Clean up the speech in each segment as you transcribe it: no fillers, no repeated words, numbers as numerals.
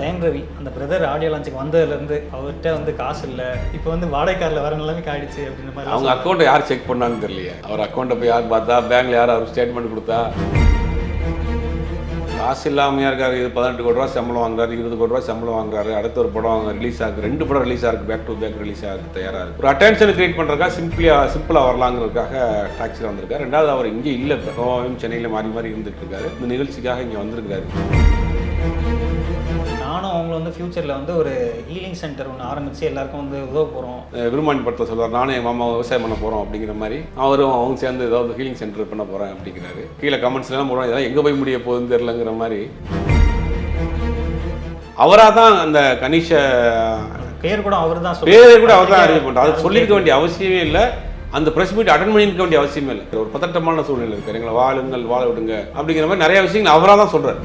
ஜெயம் ரவி அந்த brother audio லான்ச்சுக்கு வந்ததுலேருந்து அவர்கிட்ட வந்து காசு இல்லை, இப்போ வந்து வாடகைக்காரில் வர நிலைமைக்கு ஆயிடுச்சு அப்படின்ற மாதிரி. அவங்க அக்கௌண்ட்டை யார் செக் பண்ணான்னு தெரியலையே. அவர் அக்கௌண்ட்டை போய் யார் பார்த்தா, பேங்க்ல யார் அவர் ஸ்டேட்மெண்ட் கொடுத்தா? காசு இல்லாமையா இருக்காரு. இது 18 கோடி ரூபா சம்பளம் வாங்குறாரு, 20 கோடி ரூபா சம்பளம் வாங்குறாரு. அடுத்த ஒரு படம் ரிலீஸ் ஆகுது, 2 படம் ரிலீஸ் ஆகுது, பேக் டு பேக் ரிலீஸ் ஆகுது, தயாராக இருக்கு. ஒரு அட்டென்ஷன் கிரியேட் பண்ணுறதுக்காக சிம்பிளாக வரலாங்கிறதுக்காக டாக்ஸியில் வந்திருக்காரு. ரெண்டாவது அவர் இங்கே இல்லை, இப்போ கோவாவையும் சென்னையில் மாறி மாறி இருந்துட்டு இருக்காரு. இந்த நிகழ்ச்சிக்காக இங்கே வந்திருக்காரு. நானும் அவங்கள வந்து ஃபியூச்சரில் வந்து ஒரு ஹீலிங் சென்டர் ஒன்று ஆரம்பித்து எல்லாருக்கும் வந்து உதவ போகிறோம். விரும்மாண்டி படத்தில் சொல்லுவார், நானும் என் மாமா விவசாயம் பண்ண போகிறோம் அப்படிங்கிற மாதிரி. அவரும் அவங்க சேர்ந்து ஏதாவது ஹீலிங் சென்டர் பண்ண போகிறேன் அப்படிங்கிறாரு. கீழே கமெண்ட்ஸ்லாம் போடுவோம், இதெல்லாம் எங்கே போய் முடிய போகுதுன்னு தெரிலங்கிற மாதிரி. அவராக தான் அந்த கணேஷ பேர் கூட அவர் தான் அறிவு பண்ணுறாரு. அது சொல்லியிருக்க வேண்டிய அவசியமே இல்லை. அந்த ப்ரெஸ் மீட் அட்டன் பண்ணியிருக்க வேண்டிய அவசியமே இல்லை. ஒரு பதட்டமான சூழ்நிலை இருக்குது, எங்களை வாழ விடுங்க அப்படிங்கிற மாதிரி நிறைய விஷயங்கள் அவராக தான் சொல்கிறார்.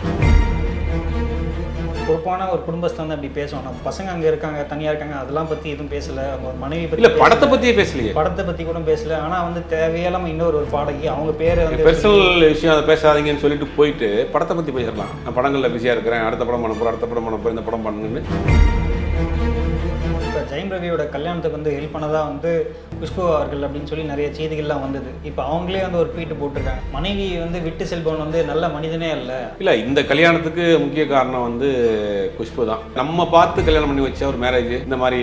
பொறுப்பான ஒரு குடும்பத்தை வந்து அப்படி பேசுவோம். நம்ம பசங்க அங்கே இருக்காங்க, தனியாக இருக்காங்க, அதெல்லாம் பற்றி எதுவும் பேசலை. அவங்க மனைவி பற்றி இல்லை, படத்தை பற்றியே பேசலையே. படத்தை பற்றி கூட பேசல. ஆனால் வந்து தேவையில்லாமல் இன்னொரு பாடகி அவங்க பேரை வந்து பர்சனல் விஷயம் அதை பேசாதீங்கன்னு சொல்லிட்டு போயிட்டு படத்தை பற்றி பேசிடலாம். நான் படங்களில் பிஸியாக இருக்கிறேன், அடுத்த படம் பண்ண போகிறேன், இந்த படம் பண்ணுன்னு. இப்போ ஜெயம் ரவியோட கல்யாணத்துக்கு வந்து ஹெல்ப் பண்ணதாக வந்து குஷ்பு அவர்கள் அப்படின்னு சொல்லி நிறைய செய்திகள்லாம் வந்தது. இப்போ அவங்களே வந்து ஒரு ட்வீட் போட்டிருக்காங்க, மனைவி வந்து விட்டு செல்பவன் வந்து நல்ல மனிதனே இல்லை. இந்த கல்யாணத்துக்கு முக்கிய காரணம் வந்து குஷ்பு தான். நம்ம பார்த்து கல்யாணம் பண்ணி வச்ச ஒரு மேரேஜ் இந்த மாதிரி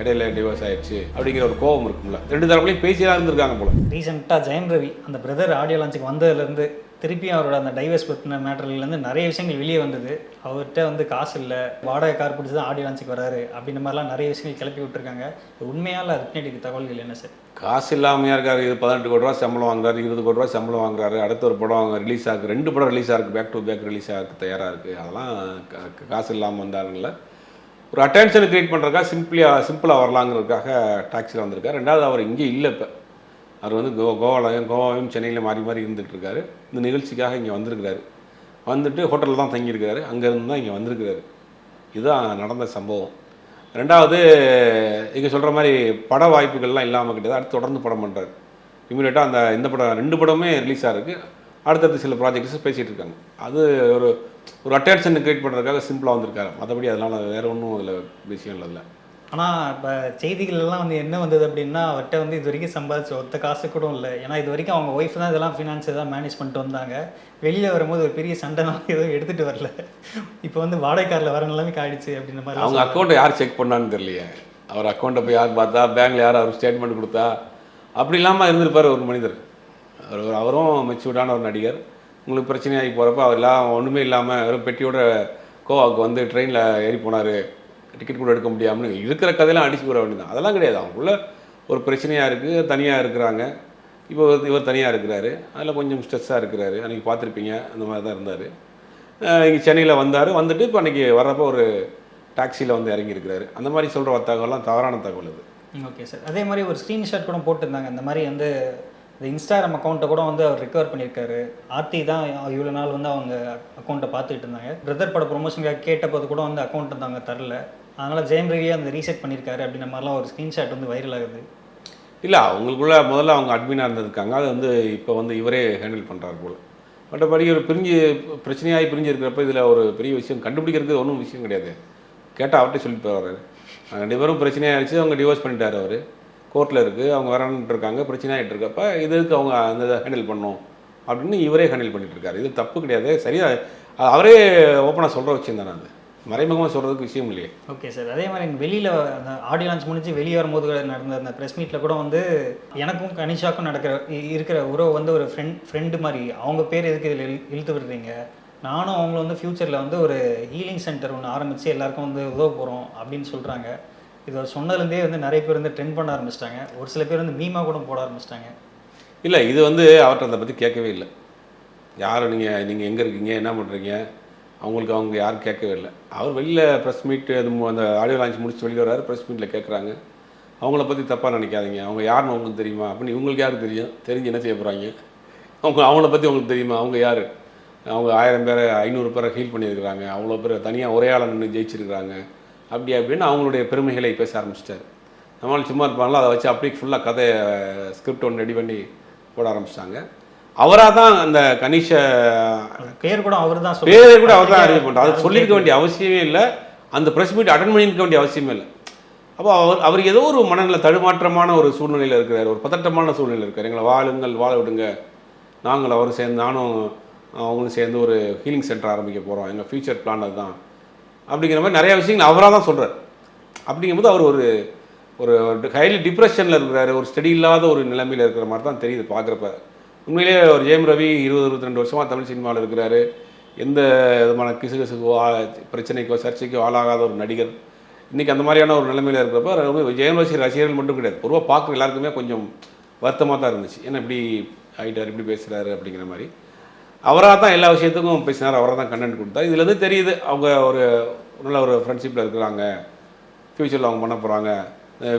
இடையில டிவோர்ஸ் ஆயிடுச்சு அப்படிங்கிற ஒரு கோபம் இருக்கும்ல. 2 தரப்புலையும் பேசிதான் இருந்திருக்காங்க போல. ரீசெண்டாக ஜெயம் ரவி அந்த பிரதர் ஆடியோ லான்ச்சுக்கு வந்ததுலேருந்து திருப்பியும் அவரோட அந்த டைவர்ஸ் பற்றின மேட்டர்லேருந்து நிறைய விஷயங்கள் வெளியே வந்தது. அவர்கிட்ட வந்து காசு இல்லை, வாடகை கார் பிடிச்சி தான் ஆடியோ லான்ச்சுக்கு வராரு அப்படின்ற மாதிரிலாம் நிறைய விஷயங்கள் கிளப்பி விட்டுருக்காங்க. உண்மையால் அது பின்னாடி தகவல்கள் என்ன சார்? காசு இல்லாமையா இருக்காரு. இது 18 கோடி ரூபா சம்பளம் வாங்குறாரு, 20 கோடி ரூபா சம்பளம் வாங்குறாரு. அடுத்த ஒரு படம் ரிலீஸ் ஆகுது, 2 படம் ரிலீஸ் ஆகுது, பேக் டு பேக் ரிலீஸ் ஆகுது, தயாராக இருக்குது. அதெல்லாம் காசு இல்லாமல் வந்தாருங்கள. ஒரு அட்டென்ஷனை கிரியேட் பண்ணுறதுக்காக சிம்பிளாக வரலாங்கிறதுக்காக டாக்ஸியில் வந்திருக்காரு. ரெண்டாவது அவர் இங்கே இல்லை. இப்போ அவர் வந்து கோவாவையும் சென்னையில் மாறி மாறி இருந்துகிட்டு இருக்காரு. இந்த நிகழ்ச்சிக்காக இங்கே வந்திருக்கிறாரு. வந்துட்டு ஹோட்டலில் தான் தங்கியிருக்கிறாரு. அங்கேருந்து தான் இங்கே வந்திருக்கிறாரு. இதுதான் நடந்த சம்பவம். ரெண்டாவது, இங்கே சொல்கிற மாதிரி பட வாய்ப்புகள்லாம் இல்லாமல் கிட்டே அடுத்து தொடர்ந்து படம் பண்ணுறாரு. இமீடியட்டாக இந்த படம் 2 படமே ரிலீஸ் ஆகிருக்கு. அடுத்தடுத்து சில ப்ராஜெக்ட்ஸ் பேசிகிட்டு இருக்காங்க. அது ஒரு அட்டென்ஷன் கிரியேட் பண்ணுறதுக்காக சிம்பிளாக வந்திருக்காரு. மற்றபடி அதனால் வேறு ஒன்றும் அதில் விஷயம் இல்லை. ஆனால் இப்போ செய்திகள்லாம் வந்து என்ன வந்தது அப்படின்னா, அவர்கிட்ட வந்து இது வரைக்கும் சம்பாதிச்ச ஒத்த காசு கூட இல்லை. ஏன்னா இது வரைக்கும் அவங்க ஒய்ஃப் தான் இதெல்லாம் ஃபினான்ஸ் எல்லாம் மேனேஜ் பண்ணிட்டு வந்தாங்க. வெளியில் வரும்போது ஒரு பெரிய சண்டைலாம் எதுவும் எடுத்துகிட்டு வரல. இப்போ வந்து வாடகைக்காரில் வர நிலைமைக்கு ஆயிடுச்சு அப்படின்ற மாதிரி. அவங்க அக்கௌண்ட்டை யார் செக் பண்ணான்னு தெரியலையே. அவர் அக்கௌண்ட்டை போய் யார் பார்த்தா, பேங்க்ல யார் அவர் ஸ்டேட்மெண்ட் கொடுத்தா? அப்படி இல்லாமல் இருந்திருப்பார் ஒரு மனிதர். அவரும் மெச்சூர்டான ஒரு நடிகர். உங்களுக்கு பிரச்சனையாகி போகிறப்ப அவர் ஒன்றுமே இல்லாமல் வெறும் பெட்டியோட கோவாவுக்கு வந்து ட்ரெயினில் ஏறி போனார், டிக்கெட் கூட எடுக்க முடியாமல் இருக்கிற கதையெல்லாம் அடிச்சு போட வேண்டியதான். அதெல்லாம் கிடையாது. அவங்களுக்குள்ள ஒரு பிரச்சனையாக இருக்குது, தனியாக இருக்கிறாங்க. இப்போ இவர் தனியாக இருக்கிறாரு, அதில் கொஞ்சம் ஸ்ட்ரெஸ்ஸாக இருக்கிறாரு. அன்றைக்கி பார்த்துருப்பீங்க, அந்த மாதிரி தான் இருந்தார். இங்கே சென்னையில் வந்துட்டு இப்போ அன்றைக்கி வர்றப்போ ஒரு டாக்ஸியில் வந்து இறங்கியிருக்கிறாரு. அந்த மாதிரி சொல்கிற தகவலாம் தவறான தகவல் அது. Okay sir. அதே மாதிரி ஒரு ஸ்க்ரீன்ஷாட் கூட போட்டிருந்தாங்க. இந்த மாதிரி வந்து இந்த இன்ஸ்டாகிராம் அக்கௌண்ட்டை கூட வந்து அவர் ரெக்கவர் பண்ணியிருக்காரு. ஆர்த்தி தான் இவ்வளோ நாள் வந்து அவங்க அக்கௌண்ட்டை பார்த்துக்கிட்டு இருந்தாங்க. பிரதர் பட ப்ரொமோஷனுக்காக கேட்டபோது கூட வந்து அக்கௌண்ட் வந்து அவங்க தரல. அதனால் ஜெயம் ரவியை அந்த ரீசெட் பண்ணியிருக்காரு அப்படின்ற மாதிரிலாம் ஒரு ஸ்க்ரீன்ஷாட் வந்து வைரல் ஆகுது. இல்லை, அவங்களுக்குள்ள முதல்ல அவங்க அட்மினாக இருந்திருக்காங்க. அது வந்து இப்போ வந்து இவரே ஹேண்டில் பண்ணுறாரு போல். மற்றபடி ஒரு பிரச்சனையாகி பிரிஞ்சு இருக்கிறப்ப இதில் ஒரு பெரிய விஷயம் கண்டுபிடிக்கிறது ஒன்றும் விஷயம் கிடையாது. கேட்டால் அவர்கிட்ட சொல்லிட்டு போகிறாரு. 2 பேரும் பிரச்சனையாகிடுச்சு, அவங்க டிவோர்ஸ் பண்ணிட்டார். அவர் கோர்ட்டில் இருக்குது, அவங்க வரணுன்ட்டு இருக்காங்க, பிரச்சனையாகிட்டு இருக்கப்ப இதுக்கு அவங்க அந்த இதை ஹேண்டில் பண்ணணும் அப்படின்னு இவரே ஹேண்டில் பண்ணிட்டு இருக்காரு. இது தப்பு கிடையாது. சரியாக அவரே ஓப்பனாக சொல்கிற விஷயம் தானே, அது மறைமுகமாக சொல்கிறதுக்கு விஷயம் இல்லையே. Okay sir. அதே மாதிரி வெளியில் அந்த ஆடியோ லான்ச் முடிஞ்சு வெளியே வரும்போது நடந்த அந்த ப்ரெஸ் மீட்டில் கூட வந்து எனக்கும் கனிஷாக்கும் இருக்கிற உறவு வந்து ஒரு ஃப்ரெண்டு மாதிரி, அவங்க பேர் எதுக்கு இதில் இழுத்து விடுறீங்க, நானும் அவங்கள வந்து ஃப்யூச்சரில் வந்து ஒரு ஹீலிங் சென்டர் ஒன்று ஆரம்பித்து எல்லாருக்கும் வந்து உதவ போகிறோம் அப்படின்னு சொல்கிறாங்க. இதை சொன்னதுலேருந்தே வந்து நிறைய பேர் வந்து ட்ரெண்ட் பண்ண ஆரம்பிச்சிட்டாங்க. ஒரு சில பேர் வந்து மீமாக கூட போட ஆரம்பிச்சிட்டாங்க. இல்லை, இது வந்து அவர்கிட்ட அதை பற்றி கேட்கவே இல்லை. யாரும் நீங்கள் எங்கே இருக்கீங்க, என்ன பண்ணுறீங்க, அவங்க யாரும் கேட்கவே இல்லை. அவர் வெளியில் ப்ரெஸ் மீட் அந்த ஆடியோ லான்ச் முடிச்சு வெளியில் வர்றாரு. ப்ரெஸ் மீட்டில் கேட்குறாங்க, அவங்கள பற்றி தப்பாக நினைக்காதீங்க, அவங்க யாருன்னு உங்களுக்கு தெரியுமா அப்படின்னு. இவங்களுக்கு யாருக்கு தெரியும்? தெரிஞ்சு என்ன செய்ய போகிறாங்க? அவங்கள பற்றி உங்களுக்கு தெரியுமா? அவங்க யார்? அவங்க 1000 பேரை 500 பேரை ஹீல் பண்ணியிருக்கிறாங்க, அவ்வளோ பேர் தனியாக ஒரே ஆளை நின்று ஜெயிச்சிருக்கிறாங்க, அப்படி அப்படின்னு அவங்களுடைய பெருமைகளை பேச ஆரம்பிச்சிட்டார். நம்மளால் சும்மா இருப்பாங்களோ அதை வச்சு அப்படியே ஃபுல்லாக கதை ஸ்கிரிப்ட் ஒன்று ரெடி பண்ணி போட ஆரம்பிச்சிட்டாங்க. அவராக தான் அந்த கணேஷ பேர் கூட அவர் தான் அறிவு பண்ணுறாரு. அது சொல்லியிருக்க வேண்டிய அவசியமே இல்லை. அந்த ப்ரெஸ் மீட் அட்டன் பண்ணியிருக்க வேண்டிய அவசியமே இல்லை. அப்போ அவர் ஏதோ ஒரு மனநிலை தடுமாற்றமான ஒரு சூழ்நிலையில் இருக்கிறார், ஒரு பதட்டமான சூழ்நிலையில் இருக்கார். எங்களை வாழ விடுங்க, நாங்கள் அவரும் சேர்ந்து நானும் அவங்களும் சேர்ந்து ஒரு ஹீலிங் சென்டர் ஆரம்பிக்க போகிறோம், எங்கள் ஃபியூச்சர் பிளான் அதுதான் அப்படிங்கிற மாதிரி நிறையா விஷயங்கள் அவராக தான் சொல்கிறார். அப்படிங்கும்போது அவர் ஒரு ஒரு ஹைலி டிப்ரெஷனில் இருக்கிறாரு, ஒரு ஸ்டடி இல்லாத ஒரு நிலைமையில் இருக்கிற மாதிரி தான் தெரியுது பார்க்குறப்ப. உண்மையிலேயே ஒரு ஜெயம் ரவி 20-22 வருஷமாக தமிழ் சினிமாவில் இருக்கிறாரு. எந்த விதமான கிசுகிசுக்கோ பிரச்சனைக்கோ சர்ச்சைக்கோ ஆளாகாத ஒரு நடிகர். இன்றைக்கி அந்த மாதிரியான ஒரு நிலைமையில் இருக்கிறப்ப ஜெயம் ரவி ரசிகர்கள் மட்டும் கிடையாது, பொதுவாக பார்க்குற எல்லாருக்குமே கொஞ்சம் வருத்தமாக தான் இருந்துச்சு. ஏன்னா இப்படி ஆகிட்டார், இப்படி பேசுகிறாரு அப்படிங்கிற மாதிரி. அவராக தான் எல்லா விஷயத்துக்கும் பேசினார், அவராக தான் கண்டென்ட் கொடுத்தார். இதுலேருந்து தெரியுது அவங்க ஒரு நல்ல ஒரு ஃப்ரெண்ட்ஷிப்பில் இருக்கிறாங்க, ஃப்யூச்சரில் அவங்க பண்ண போகிறாங்க.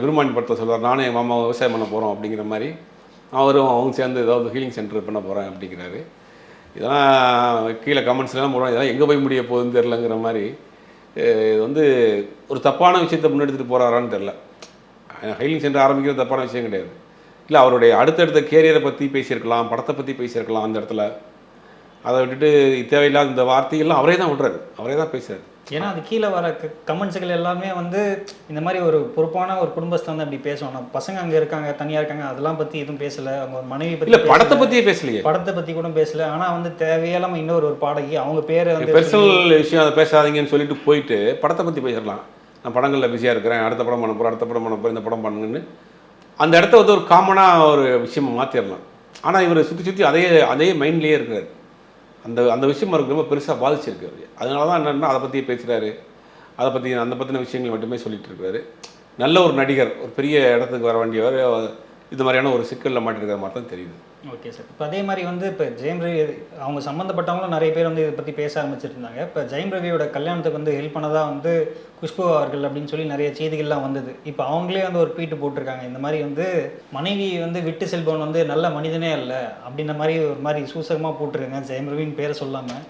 விரும்மாண்டி படத்தை சொல்வார், நானும் என் மாமா விவசாயம் பண்ண போகிறோம் அப்படிங்கிற மாதிரி. அவரும் அவங்க சேர்ந்து ஏதாவது ஹீலிங் சென்டர் பண்ண போகிறேன் அப்படிங்கிறாரு. இதெல்லாம் கீழே கமெண்ட்ஸ்லாம் போடுறோம், இதெல்லாம் எங்கே போய் முடிய போகுதுன்னு தெரிலங்கிற மாதிரி. இது வந்து ஒரு தப்பான விஷயத்தை முன்னெடுத்துட்டு போகிறாரான்னு தெரில. ஹீலிங் சென்டர் ஆரம்பிக்கிறது தப்பான விஷயம் கிடையாது. இல்லை, அவருடைய அடுத்தடுத்த கேரியரை பற்றி பேசியிருக்கலாம், படத்தை பற்றி பேசியிருக்கலாம் அந்த இடத்துல. அதை விட்டுட்டு தேவையில்லாத இந்த வார்த்தைகள்லாம் அவரே தான் விடுறாரு, அவரே தான் பேசுகிறார். ஏன்னா அது கீழே வர கமெண்ட்ஸுகள் எல்லாமே வந்து இந்த மாதிரி ஒரு பொறுப்பான ஒரு குடும்பத்தை வந்து அப்படி பேசணும். பசங்க அங்கே இருக்காங்க, தனியாக இருக்காங்க, அதெல்லாம் பற்றி எதுவும் பேசலை. அவங்க ஒரு மனைவி பற்றி, படத்தை பற்றியே பேசலையே, படத்தை பற்றி கூட பேசலை. ஆனால் வந்து தேவையில்லாமல் இன்னொரு பாடகி அவங்க பேரை வந்து பர்சனல் விஷயம் அதை பேசாதீங்கன்னு சொல்லிட்டு போயிட்டு படத்தை பற்றி பேசிடலாம். நான் படங்களில் பிஸியாக இருக்கிறேன், அடுத்த படம் பண்ண போகிறேன், அடுத்த படம் பண்ண போகிறேன், இந்த படம் பண்ணுங்கன்னு அந்த இடத்த வந்து ஒரு காமனாக ஒரு விஷயமா மாற்றிடலாம். ஆனால் இவர் சுற்றி அதே மைண்ட்லேயே இருக்கிறார். அந்த விஷயம் அவருக்கு ரொம்ப பெருசாக பாதிச்சிருக்கு. அதனால தான் என்னென்னா அதை பற்றியே பேசுகிறாரு, அதை பற்றின விஷயங்கள் மட்டுமே சொல்லிட்டு இருக்காரு. நல்ல ஒரு நடிகர், ஒரு பெரிய இடத்துக்கு வர வேண்டியவர் இது மாதிரியான ஒரு சிக்கலில் மாட்டிருக்கிற மாதிரி தான் தெரியுது. Okay sir. இப்போ அதே மாதிரி வந்து இப்போ ஜெயம் ரவி அவங்க சம்மந்தப்பட்டவங்களும் நிறைய பேர் வந்து இதை பற்றி பேச ஆரம்பிச்சிருந்தாங்க. இப்போ ஜெயம் ரவியோட கல்யாணத்துக்கு வந்து ஹெல்ப் பண்ணதாக வந்து குஷ்பு அவர்கள் அப்படின்னு சொல்லி நிறைய செய்திகள்லாம் வந்தது. இப்போ அவங்களே வந்து ஒரு ட்வீட் போட்டிருக்காங்க, இந்த மாதிரி வந்து மனைவி வந்து விட்டு செல்பவன் வந்து நல்ல மனிதனே அல்ல அப்படின்ற மாதிரி ஒரு மாதிரி சூசகமாக போட்டிருக்காங்க, ஜெயம் ரவின்னு பேரை சொல்லாமல்.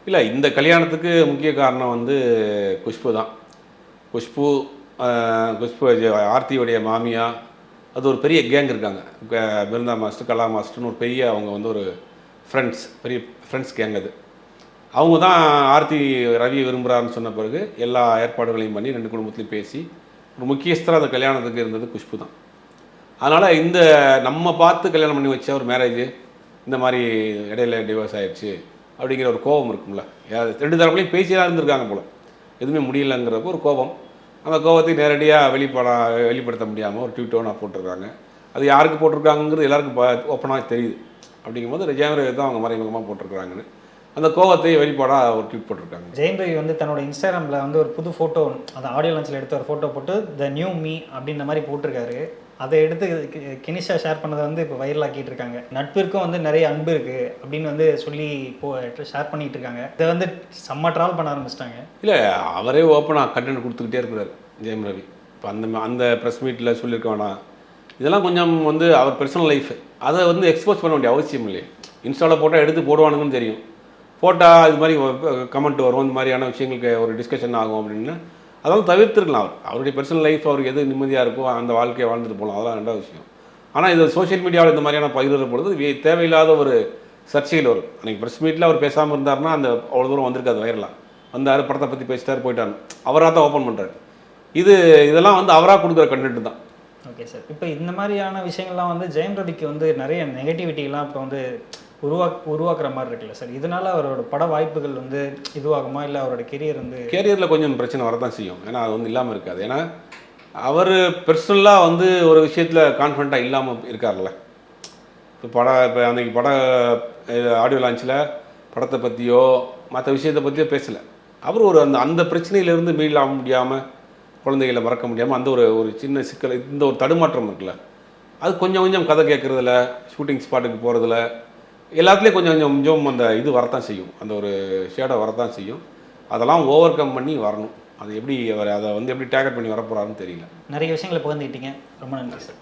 இல்லை, இந்த கல்யாணத்துக்கு முக்கிய காரணம் வந்து குஷ்பு தான். குஷ்பு ஆர்த்தியோடைய மாமியா, அது ஒரு பெரிய கேங் இருக்காங்க. பிருந்தா மாஸ்டர், கலா மாஸ்டர்னு ஒரு பெரிய அவங்க வந்து ஒரு பெரிய ஃப்ரெண்ட்ஸ் கேங். அது அவங்க தான் ஆர்த்தி ரவி விரும்புகிறாருன்னு சொன்ன பிறகு எல்லா ஏற்பாடுகளையும் பண்ணி 2 குடும்பத்துலையும் பேசி ஒரு முக்கியஸ்தராக அந்த கல்யாணத்துக்கு இருந்தது குஷ்பு தான். அதனால் இந்த நம்ம பார்த்து கல்யாணம் பண்ணி வச்ச ஒரு மேரேஜ் இந்த மாதிரி இடையில டிவோர்ஸ் ஆயிடுச்சு அப்படிங்கிற ஒரு கோபம் இருக்கும்ல, 2 தரப்புலையும் பேசியெல்லாம் இருந்திருக்காங்க போல், எதுவுமே முடியலைங்கிறப்போ ஒரு கோபம். அந்த கோபத்தை நேரடியாக வெளிப்படுத்த முடியாமல் ஒரு ட்வீட்டோ நான் போட்டிருக்காங்க. அது யாருக்கு போட்டிருக்காங்கிறது எல்லாருக்கும் ஓப்பனாக தெரியுது. அப்படிங்கும்போது ஜெயம் ரவி தான் அவங்க மறைமுகமாக போட்டிருக்காங்கன்னு அந்த கோபத்தை வெளிப்பாடாக ஒரு ட்வீட் போட்டிருக்காங்க. ஜெயம் ரவி வந்து தன்னோட இன்ஸ்டாகிராமில் வந்து ஒரு புது ஃபோட்டோ, அந்த ஆடியோ லான்ச்சில் எடுத்த ஒரு ஃபோட்டோ போட்டு த நியூ மீ அப்படின்ற மாதிரி போட்டிருக்காரு. அதை எடுத்து கெனிஷா ஷேர் பண்ணதை வந்து இப்போ வைரல் ஆக்கிட்டு இருக்காங்க. நட்பிற்கும் வந்து நிறைய அன்பு இருக்குது அப்படின்னு வந்து சொல்லி இப்போ ஷேர் பண்ணிட்டு இருக்காங்க. இதை வந்து செம்ம ட்ராவல் பண்ண ஆரம்பிச்சிட்டாங்க. இல்லை, அவரே ஓப்பனாக கண்டென்ட் கொடுத்துக்கிட்டே இருக்கிறார் ஜெயம் ரவி. இப்போ அந்த ப்ரெஸ் மீட்டில் சொல்லியிருக்க வேணாம், இதெல்லாம் கொஞ்சம் வந்து அவர் பர்சனல் லைஃப், அதை வந்து எக்ஸ்போஸ் பண்ண வேண்டிய அவசியம் இல்லையே. இன்ஸ்டாவில் போட்டால் எடுத்து போடுவானுங்கன்னு தெரியும், போட்டால் இது மாதிரி கமெண்ட் வரும், இந்த மாதிரியான விஷயங்களுக்கு ஒரு டிஸ்கஷன் ஆகும் அப்படின்னு அதெல்லாம் தவிர்த்துருக்கலாம். அவருடைய பர்சனல் லைஃப் அவருக்கு எது நிம்மதியாக இருக்கோ அந்த வாழ்க்கையை வாழ்ந்துட்டு போகலாம், அதெல்லாம் ரெண்டாவது விஷயம். ஆனால் இது சோஷியல் மீடியாவில் இந்த மாதிரியான பகிர்ற பொழுது தேவையில்லாத ஒரு சர்ச்சைகள் வரும். அன்றைக்கி ப்ரெஸ் மீட்டில் அவர் பேசாமல் இருந்தார்னா அந்த அவ்வளோ தூரம் வந்திருக்காது, வைரலாக வந்தார், படத்தை பற்றி பேசிட்டார், போயிட்டார். அவராக தான் ஓப்பன் பண்ணுறாரு. இதெல்லாம் வந்து அவராக கொடுக்குற கண்டென்ட் தான். Okay sir. இப்போ இந்த மாதிரியான விஷயங்கள்லாம் வந்து ஜெயம் ரவிக்கு வந்து நிறைய நெகட்டிவிட்டிலாம் இப்போ வந்து உருவாக்குற மாதிரி இருக்குல்ல சார், இதனால அவரோட பட வாய்ப்புகள் வந்து இதுவாகுமா, இல்லை அவரோட கெரியரில் கொஞ்சம் பிரச்சனை வரதான் செய்யும். ஏன்னா அது வந்து இல்லாமல் இருக்காது. ஏன்னா அவர் பர்சனலாக வந்து ஒரு விஷயத்தில் கான்ஃபிடண்ட்டாக இல்லாமல் இருக்கார்ல. இப்போ அன்றைக்கி ஆடியோ லான்ச்சில் படத்தை பற்றியோ மற்ற விஷயத்தை பற்றியோ பேசலை. அவர் ஒரு அந்த பிரச்சனையிலேருந்து மீளாக முடியாமல், குழந்தைகளை மறக்க முடியாமல் அந்த ஒரு சின்ன சிக்கல், இந்த ஒரு தடுமாற்றம் இருக்குல்ல, அது கொஞ்சம் கதை கேட்குறதுல, ஷூட்டிங் ஸ்பாட்டுக்கு போகிறதுல எல்லாத்துலேயும் கொஞ்சம் அந்த இது வரத்தான் செய்யும், அந்த ஒரு ஷேடை வரத்தான் செய்யும். அதெல்லாம் ஓவர் கம் பண்ணி வரணும். அது எப்படி அவர் அதை வந்து எப்படி டேக்கட் பண்ணி வரப்போகிறாருன்னு தெரியல. நிறைய விஷயங்களை பகிர்ந்துக்கிட்டீங்க, ரொம்ப நன்றி சார்.